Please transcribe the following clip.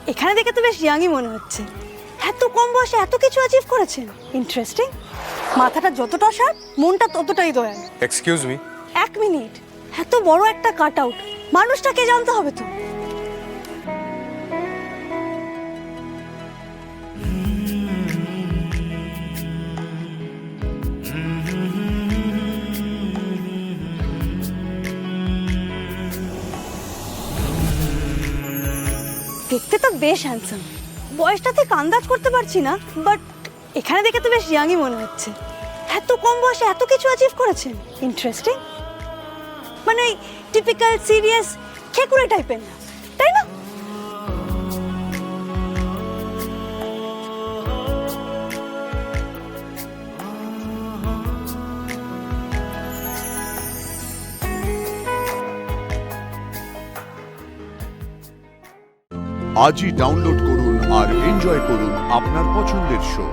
এখানে দেখে তো বেশ ইয়াংই মনে হচ্ছে। এত কম বয়সে এত কিছু অ্যাচিভ করেছেন, ইন্টারেস্টিং। মাথাটা যতটা শার্প, মনটা ততটাই দয়াল। Excuse me. 1 মিনিট, এত বড় একটা কাট আউট, মানুষটাকে জানতে হবে তো। দেখতে তো বেশ হ্যান্ডসাম, বয়সটা থেকে আন্দাজ করতে পারছি না, বাট এখানে দেখে তো বেশ ইয়াংই মনে হচ্ছে। এত কম বয়সে এত কিছু অ্যাচিভ করেছেন, ইন্টারেস্টিং। মানে ওই টিপিক্যাল সিরিয়াস খেকুড়ে টাইপের না, তাই না? আজই ডাউনলোড করুন আর এনজয় করুন আপনার পছন্দের শো।